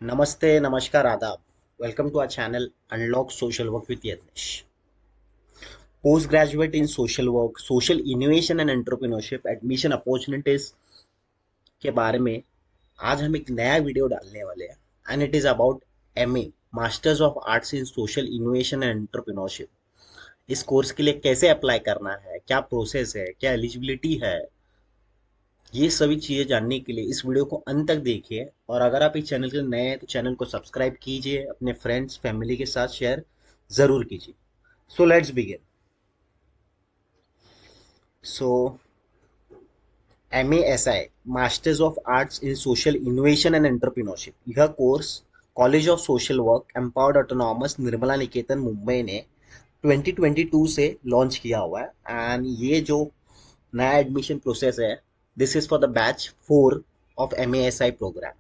नमस्ते, नमस्कार, आदाब। Welcome to our channel unlock social work with Yatnesh. Post graduate in social work, social innovation and entrepreneurship, admission opportunities के बारे में आज हम एक नया वीडियो डालने वाले हैं। And it is about MA, masters of arts in social innovation and entrepreneurship. इस कोर्स के लिए कैसे अप्लाई करना है, क्या प्रोसेस है, क्या एलिजिबिलिटी है, ये सभी चीज़ें जानने के लिए इस वीडियो को अंत तक देखिए। और अगर आप इस चैनल के लिए नए हैं तो चैनल को सब्सक्राइब कीजिए, अपने फ्रेंड्स फैमिली के साथ शेयर ज़रूर कीजिए। So let's begin. So MASI, masters of arts in social innovation and entrepreneurship, यह course college of social work empowered autonomous Nirmala Niketan Mumbai ने 2022 से लॉन्च किया हुआ है। एंड ये जो नया एडमिशन प्रोसेस है, this is for the batch 4 of MASI programme.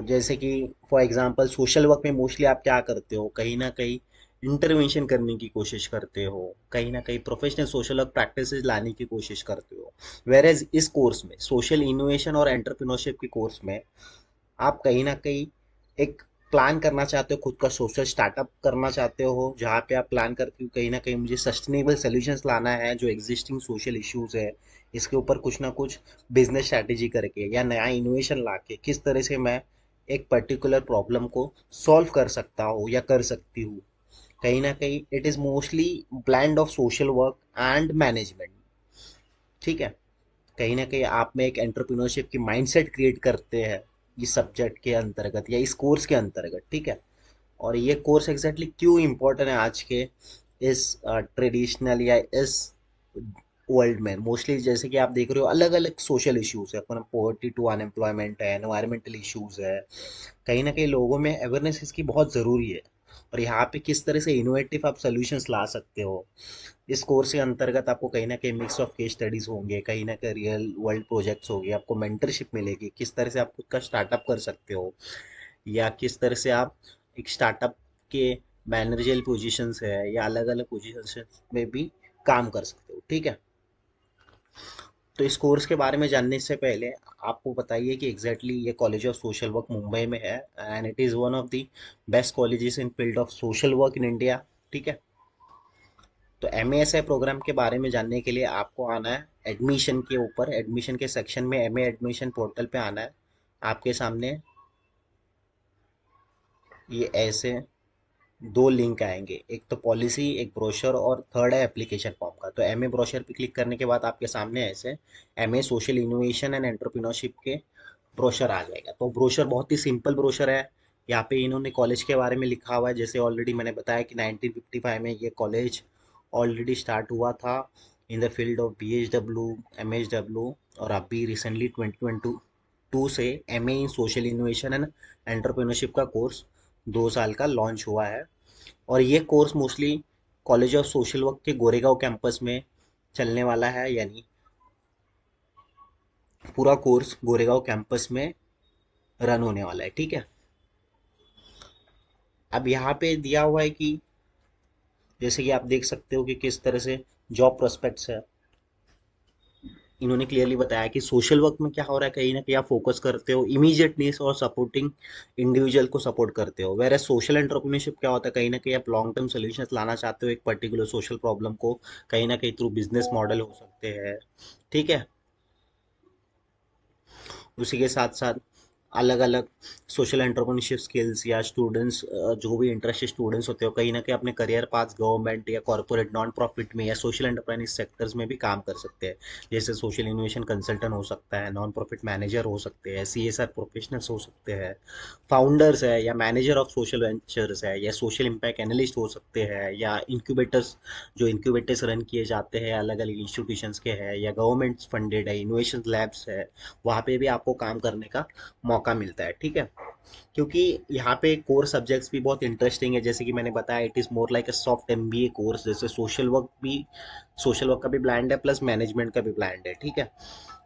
जैसे कि फॉर एग्जांपल सोशल वर्क में मोस्टली आप क्या करते हो, कहीं ना कहीं इंटरवेंशन करने की कोशिश करते हो, कहीं ना कहीं प्रोफेशनल सोशल वर्क प्रैक्टिसेस लाने की कोशिश करते हो। वेर एज इस कोर्स में, सोशल इनोवेशन और एंटरप्रेन्योरशिप के कोर्स में, आप कहीं ना कहीं एक प्लान करना चाहते हो, खुद का सोशल स्टार्टअप करना चाहते हो, जहाँ पे आप प्लान करते हो कहीं ना कहीं मुझे सस्टेनेबल सोल्यूशंस लाना है जो एग्जिस्टिंग सोशल इश्यूज है, इसके ऊपर कुछ ना कुछ बिजनेस स्ट्रैटेजी करके या नया इनोवेशन ला के किस तरह से मैं एक पर्टिकुलर प्रॉब्लम को सॉल्व कर सकता हूँ या कर सकती हूँ। कहीं ना कहीं it is mostly blend of social work and management. ठीक है, कहीं ना कहीं आप में एक एंटरप्रेन्योरशिप की माइंडसेट क्रिएट करते हैं इस सब्जेक्ट के अंतर्गत या इस कोर्स के अंतर्गत। ठीक है, और ये कोर्स एग्जैक्टली क्यों इम्पोर्टेंट है आज के इस ट्रेडिशनल या इस वर्ल्ड में। मोस्टली जैसे कि आप देख रहे हो अलग अलग सोशल इश्यूज है, पॉवर्टी टू अनएम्प्लॉयमेंट है, एनवायरमेंटल इश्यूज है। कहीं ना कहीं लोगों में अवेयरनेस इसकी बहुत ज़रूरी है। और यहाँ पे किस तरह से इनोवेटिव आप सोल्यूशंस ला सकते हो, इस कोर्स के अंतर्गत आपको कहीं ना कहीं मिक्स ऑफ केस स्टडीज होंगे, कहीं ना कहीं रियल वर्ल्ड प्रोजेक्ट्स होंगे, आपको मेंटरशिप मिलेगी, किस तरह से आप खुद का स्टार्टअप कर सकते हो, या किस तरह से आप एक स्टार्टअप के मैनेजरियल पोजीशंस है या अलग अलग पोजीशंस में भी काम कर सकते हो। ठीक है, तो इस कोर्स के बारे में जानने से पहले आपको बताइए कि एग्जैक्टली ये college of social work Mumbai में है and it is one of the best colleges in field of social work in India. ठीक है, तो MASI प्रोग्राम के बारे में जानने के लिए आपको आना है एडमिशन के ऊपर, एडमिशन के सेक्शन में MA एडमिशन पोर्टल पे आना है। आपके सामने ये ऐसे दो लिंक आएंगे, एक तो पॉलिसी, एक ब्रोशर, और थर्ड है एप्लीकेशन फॉर्म का। तो MA ब्रोशर पे क्लिक करने के बाद आपके सामने ऐसे MA social innovation and entrepreneurship के ब्रोशर आ जाएगा। तो ब्रोशर बहुत ही सिंपल ब्रोशर है। यहाँ पे इन्होंने कॉलेज के बारे में लिखा हुआ है, जैसे ऑलरेडी मैंने बताया कि 1955 में ये कॉलेज ऑलरेडी स्टार्ट हुआ था in the field of BHW, MHW। और अभी रिसेंटली 2022 से MA in social innovation and entrepreneurship का कोर्स 2 साल का लॉन्च हुआ है। और ये course mostly college of social work के गोरेगांव कैंपस में चलने वाला है, यानी पूरा कोर्स गोरेगांव कैंपस में रन होने वाला है। ठीक है, अब यहाँ पे दिया हुआ है कि जैसे कि आप देख सकते हो कि किस तरह से जॉब प्रोस्पेक्ट्स है। इन्होंने क्लियरली बताया कि सोशल वर्क में क्या हो रहा है, कहीं ना कहीं आप फोकस करते हो इमीडिएट नीड्स और सपोर्टिंग इंडिविजुअल को सपोर्ट करते हो। वेर सोशल एंटरप्रेन्योरशिप क्या होता है, कहीं ना कहीं आप लॉन्ग टर्म सोल्यूशंस लाना चाहते हो एक पर्टिकुलर सोशल प्रॉब्लम को, कहीं ना कहीं थ्रू बिजनेस मॉडल हो सकते हैं। ठीक है, उसी के साथ साथ अलग अलग सोशल एंटरप्रेन्योरशिप स्किल्स या स्टूडेंट्स, जो भी इंटरेस्टेड स्टूडेंट्स होते हो, कहीं ना कहीं अपने करियर पाथ गवर्नमेंट या कॉर्पोरेट नॉन प्रॉफिट में या सोशल एंटरप्राइज सेक्टर्स में भी काम कर सकते हैं। जैसे सोशल इनोवेशन कंसल्टेंट हो सकता है, नॉन प्रॉफिट मैनेजर हो सकते हैं, CSR प्रोफेशनल्स हो सकते हैं, फाउंडर्स है या मैनेजर ऑफ सोशल वेंचर्स है, या सोशल इम्पैक्ट एनालिस्ट हो सकते हैं, या इंक्यूबेटर्स, जो इंक्यूबेटर्स रन किए जाते हैं अलग अलग इंस्टीट्यूशंस के हैं, या गवर्नमेंट फंडेड है, इनोवेशन लैब्स है, वहाँ पे भी आपको काम करने का मौका मिलता है। ठीक है, क्योंकि यहाँ पे कोर सब्जेक्ट्स भी बहुत इंटरेस्टिंग है, जैसे कि मैंने बताया it is more like a soft MBA course. जैसे सोशल वर्क का भी ब्लैंड है प्लस मैनेजमेंट का भी ब्लैंड है। ठीक है,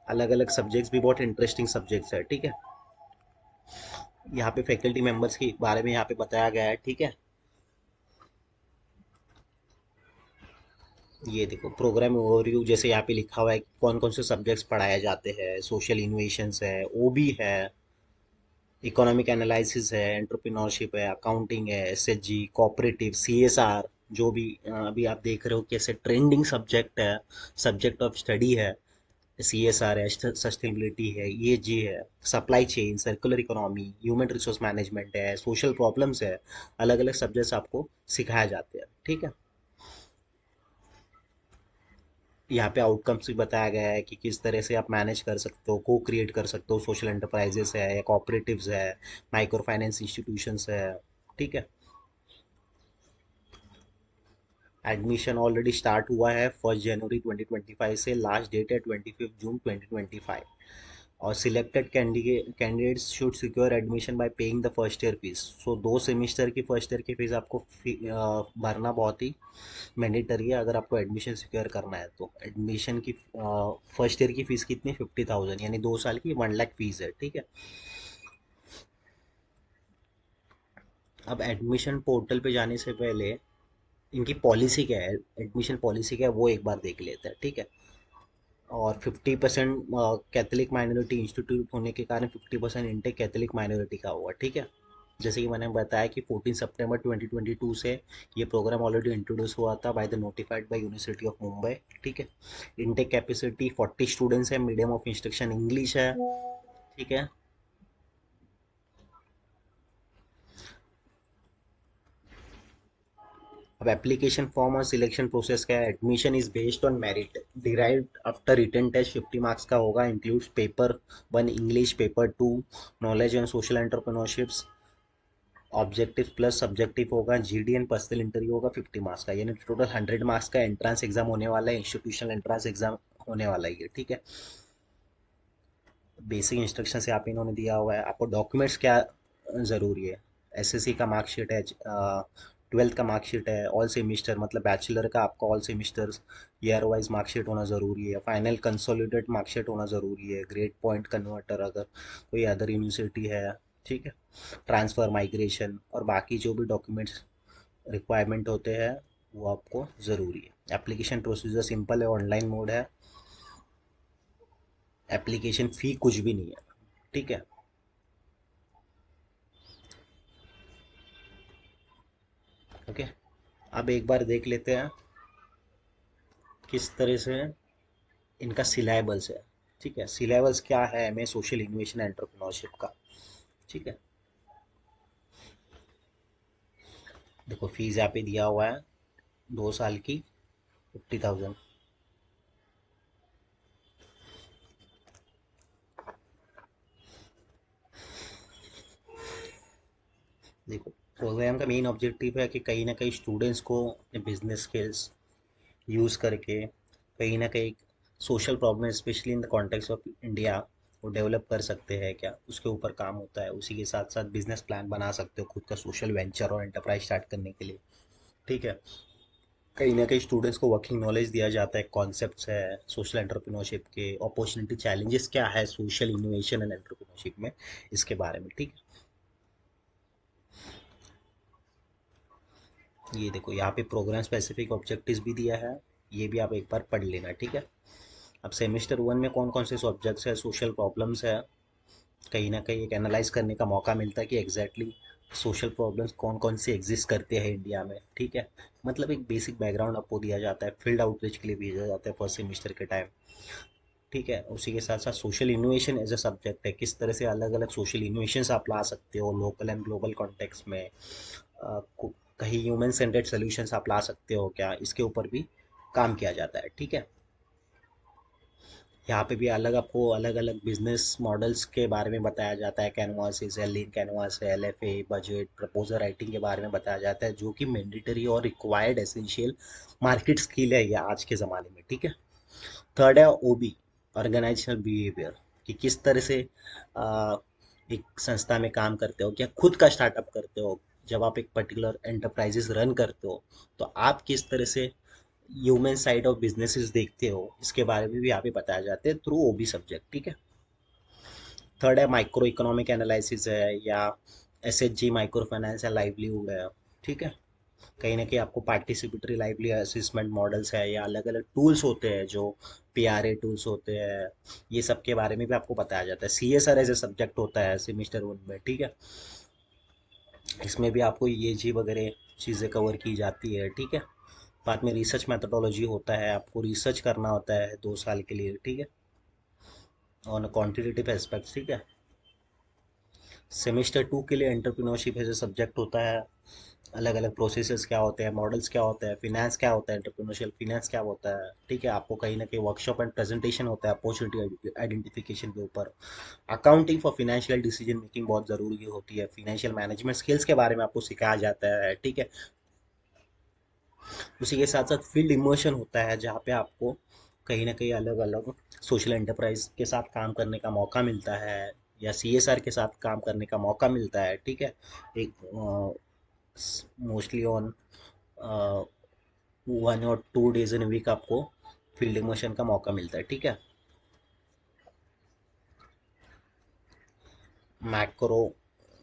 अलग अलग सब्जेक्ट्स भी बहुत इंटरेस्टिंग सब्जेक्ट्स है। ठीक है, यहाँ पे फैकल्टी मेंबर्स के बारे में यहाँ पे बताया गया है। ठीक है, ये देखो प्रोग्राम ओवरव्यू, जैसे यहाँ पे लिखा हुआ है कौन कौन से सब्जेक्ट्स पढ़ाए जाते हैं, सोशल इनोवेशंस है, OB है, इकोनॉमिक एनालिसिस है, एंटरप्रेन्योरशिप है, अकाउंटिंग है, एसएचजी, कोऑपरेटिव, सीएसआर, जो भी अभी आप देख रहे हो कैसे ट्रेंडिंग सब्जेक्ट है, सब्जेक्ट ऑफ स्टडी है। सीएसआर है, सस्टेनेबिलिटी है, ईएसजी है, supply chain, circular economy, human resource management है, सोशल प्रॉब्लम्स है। अलग अलग सब्जेक्ट्स आपको सिखाए जाते हैं, ठीक है। यहाँ पे आउटकम्स भी बताया गया है कि किस तरह से आप मैनेज कर सकते हो, को क्रिएट कर सकते हो, सोशल एंटरप्राइजेस है या कोऑपरेटिव्स है, माइक्रो फाइनेंस इंस्टीट्यूशंस है, ठीक है। एडमिशन ऑलरेडी स्टार्ट हुआ है 1 जनवरी 2025 से, लास्ट डेट है 25 जून 2025। और selected candidates should secure admission bye paying the first year fees. So 2 semester की फर्स्ट ईयर की फीस आपको भरना बहुत ही मैंडेटरी है अगर आपको एडमिशन सिक्योर करना है। तो एडमिशन की फर्स्ट ईयर की फीस कितनी, 50,000, यानी 2 साल की 1 लाख फीस है, ठीक है। अब एडमिशन पोर्टल पे जाने से पहले इनकी पॉलिसी क्या है, एडमिशन पॉलिसी क्या है वो एक बार देख लेते हैं, ठीक है। और 50% कैथलिक माइनॉरिटी इंस्टीट्यूट होने के कारण 50% इंटेक कैथलिक माइनॉरिटी का हुआ, ठीक है। जैसे कि मैंने बताया कि 14 सितंबर 2022 से ये प्रोग्राम ऑलरेडी इंट्रोड्यूस हुआ था by the notified by university of Mumbai, ठीक है। इंटेक कैपेसिटी 40 स्टूडेंट्स है, मीडियम ऑफ इंस्ट्रक्शन इंग्लिश है, ठीक है। अब एप्लीकेशन फॉर्म और सिलेक्शन प्रोसेस क्या है। Admission is based on merit derived after written test, 50 marks का होगा, includes paper 1 English, paper 2 knowledge and social entrepreneurships, objective plus subjective होगा, जीडीएन पर्सनल इंटरव्यू होगा 50 मार्क्स का, यानी टोटल 100 मार्क्स का एंट्रेंस एग्जाम होने वाला है, इंस्टीट्यूशनल एंट्रेंस एग्जाम होने वाला है ये, ठीक है। बेसिक इंस्ट्रक्शन से आप इन्होंने दिया हुआ है। आपको डॉक्यूमेंट्स क्या ज़रूरी है, एसएससी का मार्कशीट है, 12th का मार्कशीट है, ऑल सेमिस्टर मतलब बैचलर का आपका all semester year wise marksheet होना ज़रूरी है, फाइनल कंसोलिडेट मार्कशीट होना ज़रूरी है, ग्रेड पॉइंट कन्वर्टर अगर कोई अदर यूनिवर्सिटी है, ठीक है। ट्रांसफ़र, माइग्रेशन और बाकी जो भी डॉक्यूमेंट्स रिक्वायरमेंट होते हैं वो आपको ज़रूरी है। एप्लीकेशन प्रोसीजर सिंपल है, ऑनलाइन मोड है, एप्लीकेशन फ़ी कुछ भी नहीं है, ठीक है। ओके। अब एक बार देख लेते हैं किस तरह से इनका सिलेबस है, ठीक है। सिलेबस क्या है एमए सोशल इनोवेशन एंटरप्रेन्योरशिप का, ठीक है। देखो फीस यहाँ पे दिया हुआ है, 2 साल की 50,000। देखो प्रोग्राम का मेन ऑब्जेक्टिव है कि कहीं ना कहीं स्टूडेंट्स को अपने बिजनेस स्किल्स यूज़ करके कहीं ना कहीं social problem specially in the context of India वो डेवलप कर सकते हैं क्या, उसके ऊपर काम होता है। उसी के साथ साथ बिजनेस प्लान बना सकते हो खुद का सोशल वेंचर और एंटरप्राइज स्टार्ट करने के लिए, ठीक है। कहीं ना कहीं स्टूडेंट्स को वर्किंग नॉलेज दिया जाता है, कॉन्सेप्ट्स है सोशल एंटरप्रेन्योरशिप के, अपॉर्चुनिटी चैलेंजेस क्या है सोशल इनोवेशन एंड एंटरप्रेन्योरशिप में, इसके बारे में, ठीक है। ये देखो यहाँ पे प्रोग्राम स्पेसिफिक ऑब्जेक्टिव्स भी दिया है, ये भी आप एक बार पढ़ लेना, ठीक है। अब सेमेस्टर 1 में कौन कौन से सब्जेक्ट्स है, सोशल प्रॉब्लम्स है, कहीं ना कहीं एक एनालाइज करने का मौका मिलता है कि एग्जैक्टली सोशल प्रॉब्लम्स कौन कौन से एग्जिस्ट करते हैं इंडिया में, ठीक है। मतलब एक बेसिक बैकग्राउंड आपको दिया जाता है, फील्ड आउटरीच के लिए भेजा जाता है फर्स्ट सेमेस्टर के टाइम, ठीक है। उसी के साथ साथ social innovation as a subject है, किस तरह से अलग अलग सोशल इनोवेशंस आप ला सकते हो लोकल एंड ग्लोबल कॉन्टेक्स्ट में, कहीं ह्यूमन सेंटर्ड सोल्यूशंस आप ला सकते हो क्या, इसके ऊपर भी काम किया जाता है, ठीक है। यहाँ पे भी अलग आपको अलग अलग बिजनेस मॉडल्स के बारे में बताया जाता है, कैनवासेस है, लीन कैनवास है, एलएफए, बजट प्रपोजल राइटिंग के बारे में बताया जाता है, जो कि मैंडेटरी और रिक्वायर्ड एसेंशियल मार्केट स्किल है ये आज के ज़माने में, ठीक है। थर्ड है ओबी, ऑर्गेनाइजेशनल बिहेवियर, कि किस तरह से आ, एक संस्था में काम करते हो, क्या खुद का स्टार्टअप करते हो, जब आप एक पर्टिकुलर एंटरप्राइजेस रन करते हो तो आप किस तरह से ह्यूमन साइड ऑफ बिजनेसेस देखते हो, इसके बारे में भी यहाँ पे बताया जाते हैं थ्रू ओबी सब्जेक्ट, ठीक है। थर्ड है माइक्रो इकोनॉमिक एनालिसिस है, या एसएचजी माइक्रो फाइनेंस या लाइवलीहुड है, ठीक है। कहीं ना कहीं आपको पार्टिसिपेटरी लाइवली असेसमेंट मॉडल्स है या अलग अलग टूल्स होते हैं जो पीआरए टूल्स होते हैं, ये सब के बारे में भी आपको बताया जाता है। सीएसआर एज ए सब्जेक्ट होता है सेमिस्टर 1 में, ठीक है। इसमें भी आपको ये जी वगैरह चीज़ें कवर की जाती है, ठीक है। बाद में रिसर्च मैथडोलॉजी होता है, आपको रिसर्च करना होता है 2 साल के लिए, ठीक है, ऑन क्वान्टिटेटिव एस्पेक्ट्स, ठीक है। सेमेस्टर 2 के लिए एंटरप्रेन्योरशिप एज ए सब्जेक्ट होता है। अलग अलग प्रोसेसेस क्या होते हैं, मॉडल्स क्या होते हैं, फिनेंस क्या होता है, एंटरप्रेन्योरशियल फिनेंस क्या होता है, ठीक है। आपको कहीं ना कहीं वर्कशॉप एंड प्रेजेंटेशन होता है अपॉर्चुनिटी आइडेंटिफिकेशन के ऊपर। Accounting for financial decision making बहुत ज़रूरी होती है। फिनेंशियल मैनेजमेंट स्किल्स के बारे में आपको सिखाया जाता है, ठीक है। उसी के साथ साथ फील्ड इमर्शन होता है जहाँ पे आपको कहीं ना कहीं अलग अलग सोशल एंटरप्राइज के साथ काम करने का मौका मिलता है, या सीएसआर के साथ काम करने का मौका मिलता है, ठीक है। एक मोस्टली ऑन 1 और 2 डेज इन वीक आपको फील्ड इमर्शन का मौका मिलता है, ठीक है। मैक्रो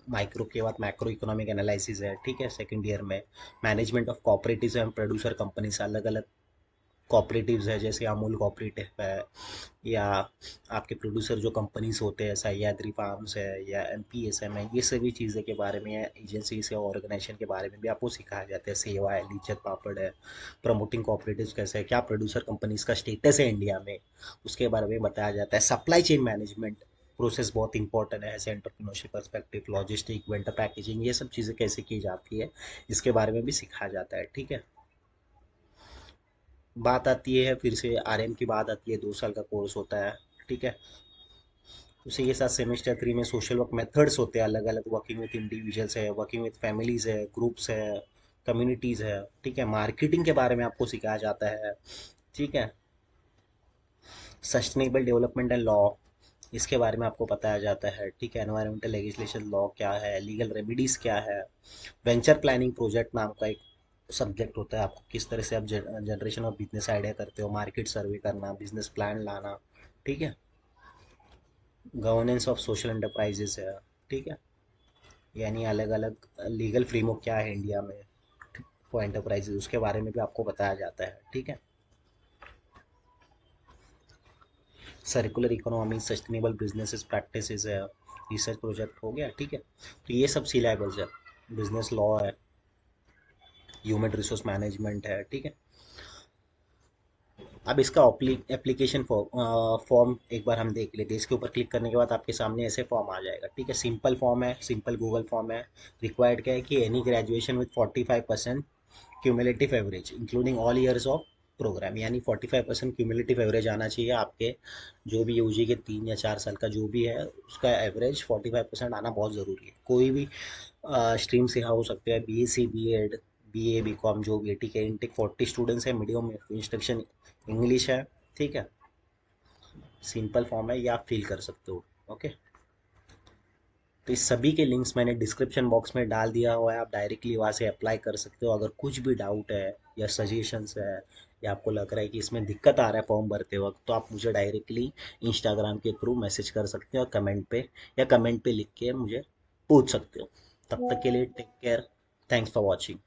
माइक्रो के बाद मैक्रो इकोनॉमिक एनालिसिस है, ठीक है, सेकंड ईयर में। Management of cooperatives and producer companies, अलग अलग कॉपरेटिव्स है जैसे अमूल कॉपरेटिव है, या आपके प्रोड्यूसर जो कंपनीज होते हैं सह्याद्री फार्म्स है या एमपीएसएम है, ये सभी चीज़ें के बारे में, एजेंसी से ऑर्गेनाइजेशन के बारे में भी आपको सिखाया जाता है। सेवा है, लिज्जत पापड़ है, प्रमोटिंग कॉपरेटिव्स कैसे है, क्या प्रोड्यूसर कंपनीज का स्टेटस है इंडिया में, उसके बारे में बताया जाता है। सप्लाई चेन मैनेजमेंट प्रोसेस बहुत इंपॉर्टेंट है, ऐसे entrepreneurship perspective, logistic, vendor packaging, ये सब चीज़ें कैसे की जाती है, इसके बारे में भी सिखाया जाता है, ठीक है। बात आती है फिर से आरएम की, बात आती है 2 साल का कोर्स होता है, ठीक है। उसी के साथ सेमेस्टर 3 में सोशल वर्क मेथड्स होते हैं अलग अलग, वर्किंग विद इंडिविजुअल्स है, वर्किंग विद फैमिलीज है, ग्रुप्स है, कम्युनिटीज है, ठीक है। मार्केटिंग के बारे में आपको सिखाया जाता है, ठीक है। सस्टेनेबल डेवलपमेंट एंड लॉ, इसके बारे में आपको बताया जाता है, ठीक है। एनवायरमेंटल लेजिस्लेशन लॉ क्या है, लीगल रेमिडीज क्या है। वेंचर प्लानिंग प्रोजेक्ट नाम का एक सब्जेक्ट होता है, आपको किस तरह से आप जनरेशन ऑफ बिजनेस आइडिया करते हो, मार्केट सर्वे करना, बिजनेस प्लान लाना, ठीक है। गवर्नेंस ऑफ सोशल एंटरप्राइजेस है, ठीक है। यानी अलग अलग लीगल फ्रेमवर्क क्या है इंडिया में फॉर एंटरप्राइजेस, उसके बारे में भी आपको बताया जाता है, ठीक है। Circular economy, sustainable businesses practices है, रिसर्च प्रोजेक्ट हो गया, ठीक है। तो ये सब सिलेबस है। बिजनेस लॉ है, ह्यूमन रिसोर्स मैनेजमेंट है, ठीक है। अब इसका एप्लीकेशन फॉर्म एक बार हम देख लेते हैं। इसके ऊपर क्लिक करने के बाद आपके सामने ऐसे फॉर्म आ जाएगा, ठीक है। सिंपल फॉर्म है, सिंपल गूगल फॉर्म है। रिक्वायर्ड क्या है कि any graduation with 45% cumulative average including all years of programme, यानी 45% क्यूमुलेटिव एवरेज आना चाहिए आपके, जो भी यूजी के 3 या 4 साल का जो भी है उसका एवरेज 45% आना बहुत ज़रूरी है। कोई भी स्ट्रीम से हो सकते हैं, बीएससी, बीएड, बीए, बीकॉम, जो भी है, ठीक है। इनटेक 40 स्टूडेंट्स है, मीडियम इंस्ट्रक्शन इंग्लिश है, ठीक है। सिंपल फॉर्म है, ये आप फिल कर सकते हो, ओके। तो इस सभी के लिंक्स मैंने डिस्क्रिप्शन बॉक्स में डाल दिया हुआ है, आप डायरेक्टली वहाँ से अप्लाई कर सकते हो। अगर कुछ भी डाउट है या सजेशंस है, या आपको लग रहा है कि इसमें दिक्कत आ रहा है फॉर्म भरते वक्त, तो आप मुझे डायरेक्टली इंस्टाग्राम के थ्रू मैसेज कर सकते हो कमेंट पे, या कमेंट पे लिख के मुझे पूछ सकते हो। तब तक के लिए take care, thanks for watching.